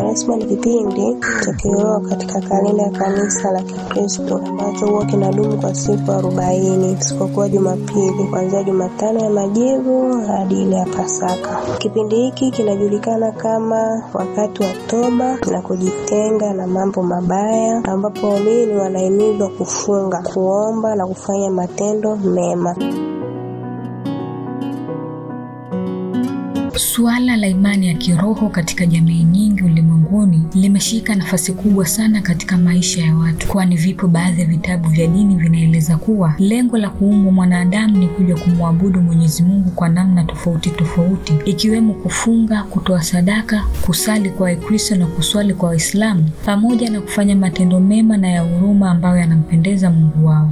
Kwaresma ni kipindi cha kiroho katika kalenda ya kanisa la Kikristo ambacho huwa kinadumu kwa siku 40 isipokuwa Jumapili, kuanzia Jumatano ya Majivu hadi ile ya Pasaka. Kipindi hiki kinajulikana kama wakati wa toba na kujitenga na mambo mabaya, ambapo waumini wanahimizwa kufunga, kuomba na kufanya matendo mema. Suala la imani ya kiroho katika jamii nyingi ulimwenguni limeshika nafasi kubwa sana katika maisha ya watu, kwani vipo baadhi ya vitabu vya dini vinaeleza kuwa lengo la kuumbwa mwanadamu ni kuja kumwabudu Mwenyezi Mungu kwa namna tofauti tofauti, ikiwemo kufunga, kutoa sadaka, kusali kwa Wakristo na kuswali kwa Waislamu, pamoja na kufanya matendo mema na ya huruma ambayo yanampendeza Mungu wao.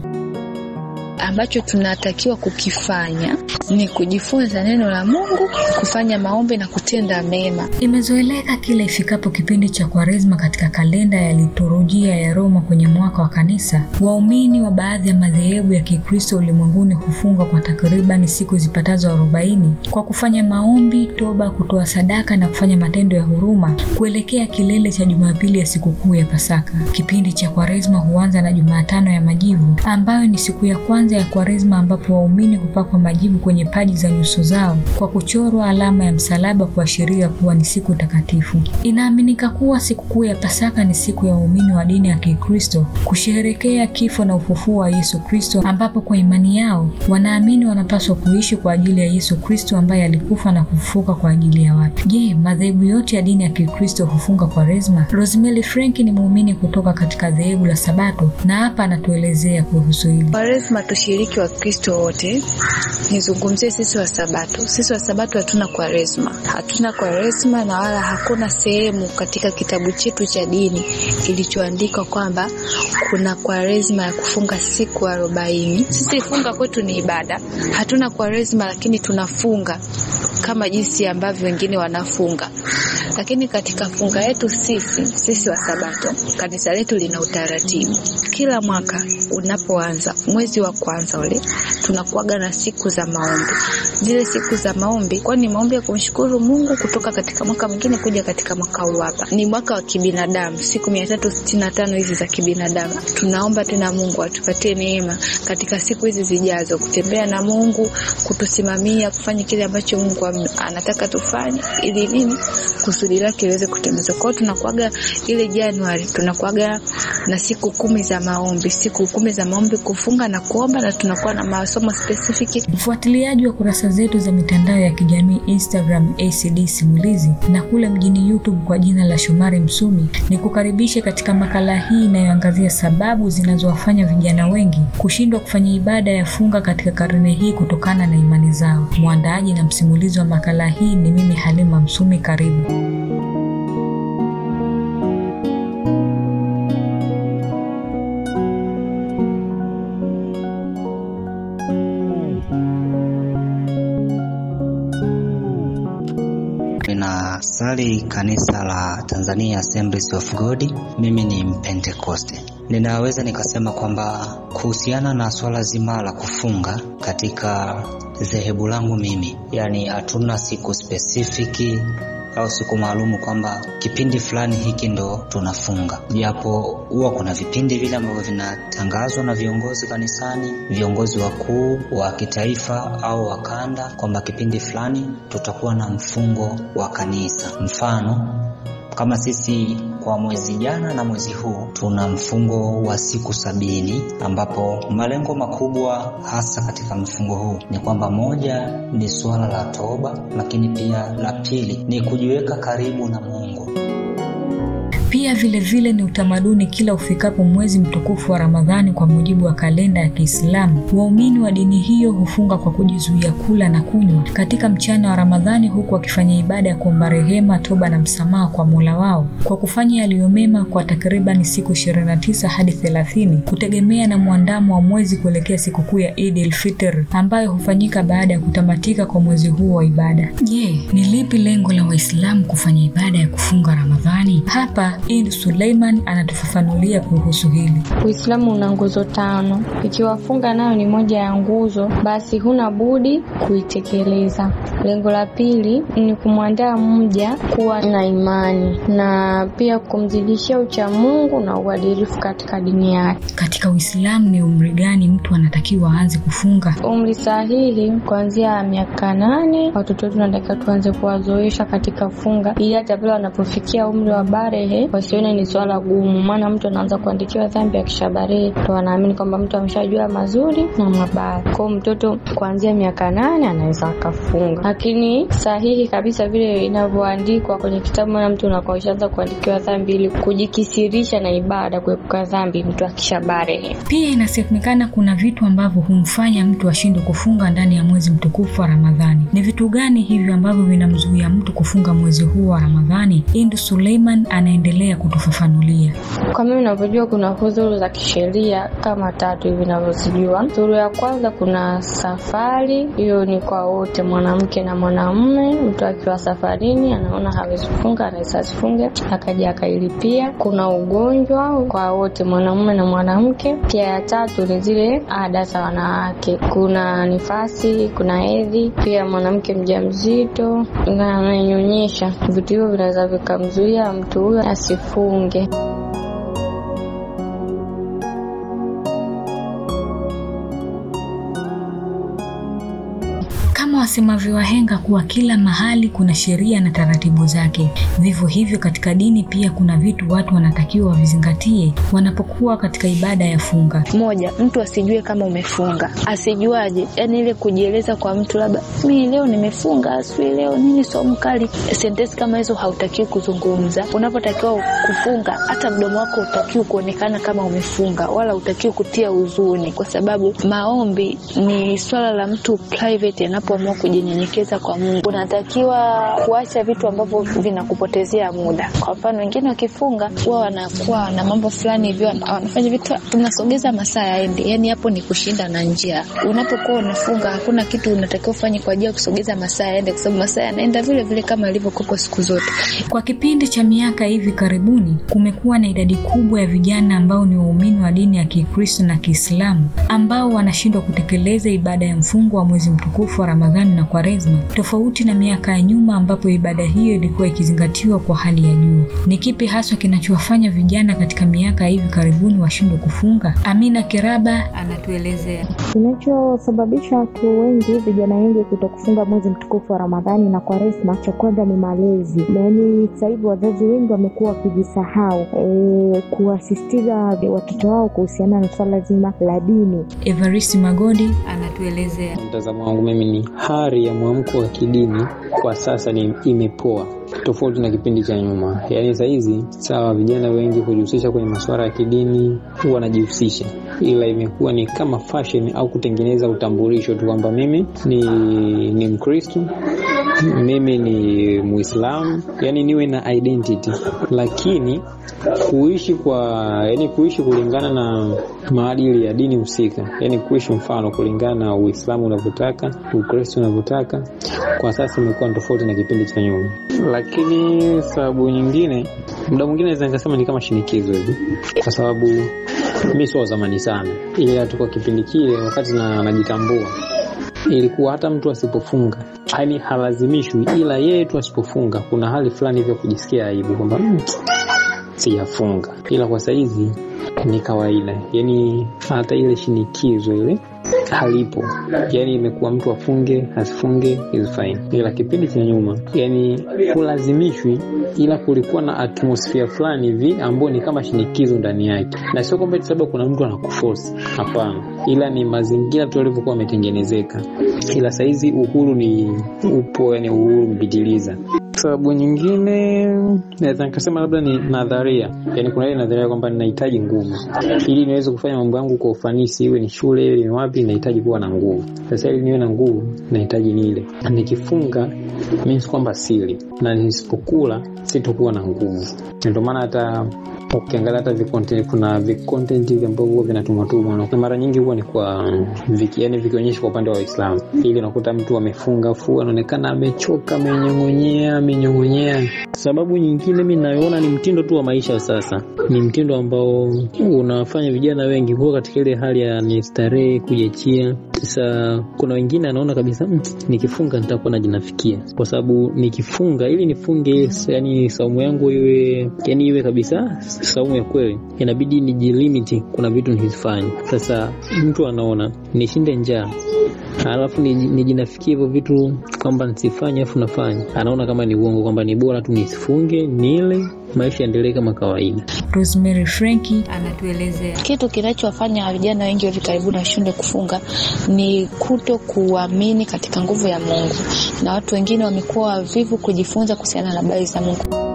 Ambacho tunatakiwa kukifanya ni kujifunza neno la Mungu, kufanya maombi na kutenda mema. Imezoeleka kila ifikapo kipindi cha Kwaresma katika kalenda ya liturujia ya Roma kwenye mwaka wa kanisa, waumini wa baadhi ya madhehebu ya Kikristo ulimwenguni hufunga kwa takriban siku zipatazo 40 kwa kufanya maombi, toba, kutoa sadaka na kufanya matendo ya huruma kuelekea kilele cha Jumapili ya sikukuu ya Pasaka. Kipindi cha Kwaresma huanza na Jumatano ya Majivu, ambayo ni siku ya kwanza ya Kwaresma, ambapo waumini hupakwa majivu kwenye paji za nyuso zao kwa kuchorwa alama ya msalaba kuashiria kuwa ni siku takatifu. Inaaminika kuwa sikukuu ya Pasaka ni siku ya waumini wa dini ya Kikristo kusherehekea kifo na ufufuo wa Yesu Kristo, ambapo kwa imani yao wanaamini wanapaswa kuishi kwa ajili ya Yesu Kristo ambaye alikufa na kufufuka kwa ajili ya watu. Je, madhehebu yote ya dini ya Kikristo hufunga Kwaresma? Rosemary Frank ni muumini kutoka katika dhehebu la Sabato na hapa anatuelezea kuhusu hili. Kwaresma tushiriki wa Kristo wote. Nizungumzie sisi wa Sabato. Sisi wa Sabato hatuna Kwaresma. Hatuna Kwaresma na wala hakuna sehemu katika kitabu chetu cha dini kilichoandika kwamba kuna Kwaresma ya kufunga siku 40. Sisi funga kwetu ni ibada. Hatuna Kwaresma lakini tunafunga kama jinsi ambavyo wengine wanafunga. Lakini katika funga yetu sisi wa Sabato, kanisa letu lina utaratibu. Kila mwaka unapoanza mwezi wa kwanza ule tunakuaga na siku za maombi. Zile siku za maombi kwani maombi ya kumshukuru Mungu kutoka katika mwaka mwingine kuja katika mwaka huu hapa. Ni mwaka wa kibinadamu, siku 365 hizi za kibinadamu. Tunaomba tena Mungu atupatie neema katika siku hizi zijazo kutembea na Mungu, kutusimamia kufanya kile ambacho Mungu anataka tufanye ili nini kusudi lake liweze kutimizwa. Kwa hiyo tunakuaga ile Januari tunakuaga na siku 10 za maombi, siku 10 za maombi, kufunga na kuomba, na tunakuwa na masomo specific. Mfuatiliaji wa kurasa zetu za mitandao ya kijamii Instagram ACD Simulizi na kule mjini YouTube kwa jina la Shomari Msumi, ni kukaribisha katika makala hii inayoangazia sababu zinazowafanya vijana wengi kushindwa kufanya ibada ya funga katika karne hii kutokana na imani zao. Mwandaaji na msimulizi wa makala hii ni mimi Halima Msumi. Karibu. Ninasali kanisa la Tanzania Assemblies of God. Mimi ni Pentecoste. Ninaweza nikasema kwamba kuhusiana na swala zima la kufunga katika dhehebu langu mimi, yani hatuna siku specific au siku maalumu kwamba kipindi fulani hiki ndo tunafunga. Japo huwa kuna vipindi vile ambavyo vinatangazwa na viongozi kanisani, viongozi wakuu wa kitaifa au wa kanda, kwamba kipindi fulani tutakuwa na mfungo wa kanisa. Mfano kama sisi kwa mwezi jana na mwezi huu tuna mfungo wa siku 70, ambapo malengo makubwa hasa katika mfungo huu ni kwamba moja ni swala la toba, lakini pia la pili ni kujiweka karibu na Mungu. Pia vile vile ni utamaduni kila ufikapo mwezi mtukufu wa Ramadhani kwa mujibu wa kalenda ya Kiislamu, waumini wa dini hiyo hufunga kwa kujizuia kula na kunywa katika mchana wa Ramadhani, huku wakifanya ibada ya kuomba rehema, toba na msamaha kwa Mola wao kwa kufanya yaliyomema kwa takriban siku 29 hadi 30 kutegemea na muandamo wa mwezi kuelekea sikukuu ya Eid al-Fitr ambayo hufanyika baada ya kutamatika kwa mwezi huu wa ibada. Je, ni lipi lengo la Waislamu kufanya ibada ya kufunga Ramadhani? Hapa Indu Suleiman anatufafanulia kuhusu hili. Uislamu una nguzo 5. Ikiwa funga nayo ni moja ya nguzo, basi huna budi kuitekeleza. Lengo la pili ni kumwandaa mja kuwa na imani na pia kumzidishia ucha Mungu na uadilifu katika dini yake. Katika Uislamu ni umri gani mtu anatakiwa aanze kufunga? Umri sahihi kuanzia miaka 8. Watoto wetu tunataka tuanze kuwazoesha katika funga ili hata pale wanapofikia umri wa barehe wasione ni swala gumu, maana mtu anaanza kuandikiwa dhambi akishabarehe, ndio anaamini kwamba mtu ameshajua mazuri na mabaya. Kwa mtoto kuanzia miaka 8 anaweza akafunga. Lakini sahihi kabisa vile inavyoandikwa kwenye kitabu, na mtu unakoanza kuandikiwa dhambi ili kujikisirisha na ibada, kuepuka dhambi mtu akishabarehe. Pia inasemekana kuna vitu ambavyo humfanya mtu ashindwe kufunga ndani ya mwezi mtukufu wa Ramadhani. Ni vitu gani hivyo ambavyo vinamzuia mtu kufunga mwezi huu wa Ramadhani? Indu Suleiman anaendelea kutufafanulia. Kwa mimi ninavyojua kuna hudhuru za kisheria kama 3 hivi ninavyojua. Hudhuru ya kwanza kuna safari, hiyo ni kwa wote, mwanamke na mwanamume. Mtu akiwa safarini anaona hawezi kufunga, anaweza asifunge akaja akailipia. Kuna ugonjwa kwa wote, mwanamume na mwanamke. Pia ya 3 ni zile ada za wanawake. Kuna nifasi, kuna hedhi, pia mwanamke mjamzito na anayenyonyesha. Vitu hivyo vinaweza vikamzuia mtu huyo asifunge. Wasemavyo wahenga kuwa kila mahali kuna sheria na taratibu zake. Vivyo hivyo katika dini pia kuna vitu watu wanatakiwa wavizingatie wanapokuwa katika ibada ya funga. Moja, mtu asijue kama umefunga. Asijuaje? Yaani ile kujieleza kwa mtu labda mimi leo nimefunga, aswi leo nini somo kali. Sentensi kama hizo hautakiwi kuzungumza. Unapotakiwa kufunga hata mdomo wako utakiwa kuonekana kama umefunga, wala utakiwa kutia huzuni, kwa sababu maombi ni swala la mtu private anapoamua kujinyenyekeza kwa Mungu. Unatakiwa kuacha vitu ambavyo vinakupotezea muda. Kwa mfano wengine wakifunga wao wanakuwa na mambo fulani hivyo, wanafanya vitu tunasogeza masaa yaende. Yaani hapo ni kushinda na njia. Unapokuwa unafunga hakuna kitu unatakiwa ufanye kwa ajili ya kusogeza masaa yaende, kwa sababu masaa yanaenda vile vile kama ilivyokuwa siku zote. Kwa kipindi cha miaka hivi karibuni kumekuwa na idadi kubwa ya vijana ambao ni waumini wa dini ya Kikristo na Kiislamu ambao wanashindwa kutekeleza ibada ya mfungo wa mwezi mtukufu wa Ramadhani na Kwaresma, tofauti na miaka ya nyuma ambapo ibada hiyo ilikuwa ikizingatiwa kwa hali ya juu. Ni kipi haswa kinachowafanya vijana katika miaka hivi karibuni washindwe kufunga? Amina Kiraba anatuelezea. Kinachosababisha watu wengi, vijana wengi kutokufunga mwezi mtukufu wa Ramadhani na Kwaresma, cha kwanza ni malezi. Yaani sasa hivi wazazi wengi wamekuwa wakijisahau kuasisitiza watoto wao kuhusiana na swala zima la dini. Evarist Magodi anatuelezea. Mtazamo wangu mimi ni hali ya mwamko wa kidini kwa sasa ni imepoa tofauti na kipindi cha nyuma. Yaani saa hizi sawa vijana wengi kujihusisha kwenye masuala ya kidini wanajihusisha, ila imekuwa ni kama fashion au kutengeneza utambulisho tu kwamba mimi ni Mkristo, mimi ni Muislamu, yani niwe na identity, lakini kuishi kulingana na maadili ya dini husika, yani kuishi mfano kulingana na Uislamu unavyotaka, Ukristo unavyotaka, kwa sasa imekuwa tofauti na kipindi cha nyuma. Lakini sababu nyingine, muda mwingine naweza nikasema ni kama shinikizo hivi, kwa sababu mimi sio zamani sana, ila tuko kipindi kile wakati najitambua, ilikuwa hata mtu asipofunga, yani halazimishwi, ila yeye tu asipofunga kuna hali fulani hivyo kujisikia aibu kwamba sijafunga. Ila kwa saizi ni kawaida, yani hata ile shinikizo ile halipo, yani imekuwa mtu afunge asifunge is fine. Ila kipindi cha nyuma yani kulazimishwi, ila kulikuwa na atmosphere fulani hivi ambayo ni kama shinikizo ndani yake, na sio kwamba sababu kuna mtu anakuforce, hapana, ila ni mazingira tu yalivyokuwa yametengenezeka. Ila saizi uhuru ni upo, yani uhuru mpitiliza. Sababu nyingine naweza nikasema labda ni nadharia, yani kuna ile nadharia kwamba ninahitaji nguvu ili niweze kufanya mambo yangu kwa ufanisi, iwe ni shule iwe ni wapi, ninahitaji kuwa na nguvu. Sasa ili niwe na nguvu nahitaji nile, nikifunga means kwamba sili, na nisipokula sitakuwa na nguvu. Ndio maana hata Ukiangalia hata kuna content ambavyo vinatumatuma na mara nyingi huwa ni kwa vikionyesha kwa upande wa Uislamu. Ili unakuta mtu amefunga afu anaonekana amechoka, amenyongonyea. Sababu nyingine mimi naona ni mtindo tu wa maisha sasa. Ni mtindo ambao unafanya vijana wengi kuwa katika ile hali ya ni starehe, kujiachia. Sasa kuna wengine anaona kabisa nikifunga nitakuwa najinafikia. Kwa sababu nikifunga ili nifunge yani saumu yangu iwe kabisa saumu ya kweli, inabidi nijilimit, kuna vitu nisifanye. Sasa mtu anaona nishinde njaa alafu nijinafikia hivyo vitu kwamba nisifanye afu nafanya, anaona kama ni uongo, kwamba ni bora tu nisifunge nile maisha yaendelee kama kawaida. Rosemary Frankie anatuelezea kitu kinachowafanya vijana wengi hivi karibuni washinde kufunga ni kuto kuamini katika nguvu ya Mungu, na watu wengine wamekuwa wavivu kujifunza kuhusiana na habari za Mungu.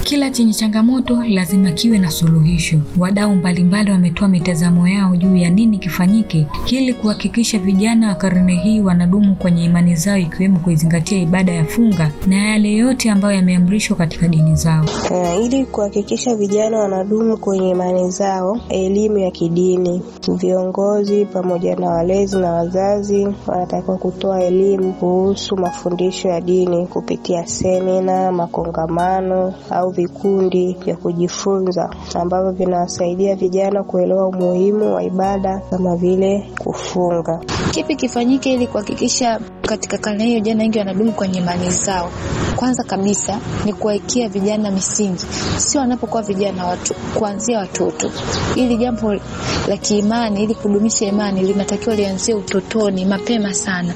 Kila chenye changamoto lazima kiwe na suluhisho. Wadau mbalimbali wametoa mitazamo yao juu ya nini kifanyike ili kuhakikisha vijana wa karne hii wanadumu kwenye imani zao, ikiwemo kuizingatia ibada ya funga na yale yote ambayo yameamrishwa katika dini zao. Ili kuhakikisha vijana wanadumu kwenye imani zao, elimu ya kidini, viongozi pamoja na walezi na wazazi wanatakiwa kutoa elimu kuhusu mafundisho ya dini kupitia semina, makongamano au vikundi vya kujifunza ambavyo vinawasaidia vijana kuelewa umuhimu wa ibada kama vile kufunga. Kipi kifanyike ili kuhakikisha katika karne hiyo vijana wengi wanadumu kwenye imani zao? Kwanza kabisa ni kuwekea vijana misingi, sio wanapokuwa vijana kuanzia watoto. Ili jambo la kiimani, ili kudumisha imani linatakiwa lianzie utotoni mapema sana.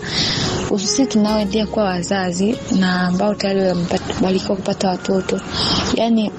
Sisi tunaoendelea kwa wazazi na ambao tayari wamebarikiwa kupata watoto, yani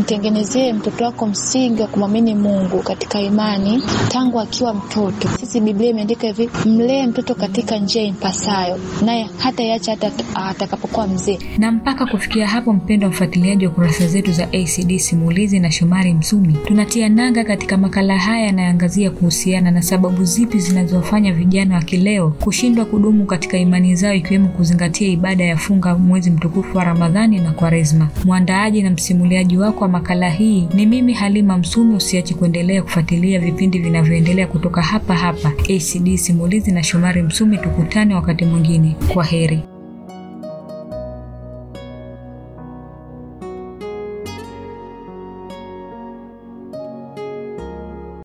mtengenezee mtoto wako msingi wa kumwamini Mungu katika imani tangu akiwa mtoto. Sisi Biblia imeandika hivi, mlee mtoto katika njia impasayo, naye hata iacha hata atakapokuwa mzee. Na mpaka kufikia hapo, mpendwa mfuatiliaji wa kurasa zetu za ACD Simulizi na Shomari Msumi, tunatia nanga katika makala haya yanayoangazia kuhusiana na sababu zipi zinazowafanya vijana wa kileo kushindwa kudumu katika imani zao, ikiwemo kuzingatia ibada ya funga mwezi mtukufu wa Ramadhani na Kwaresma. Mwandaaji na msimuliaji wako wa makala hii ni mimi Halima Msumi. Usiache kuendelea kufuatilia vipindi vinavyoendelea kutoka hapa ACD Simulizi na Shomari Msumi. Tukutane wakati mwingine. Kwaheri.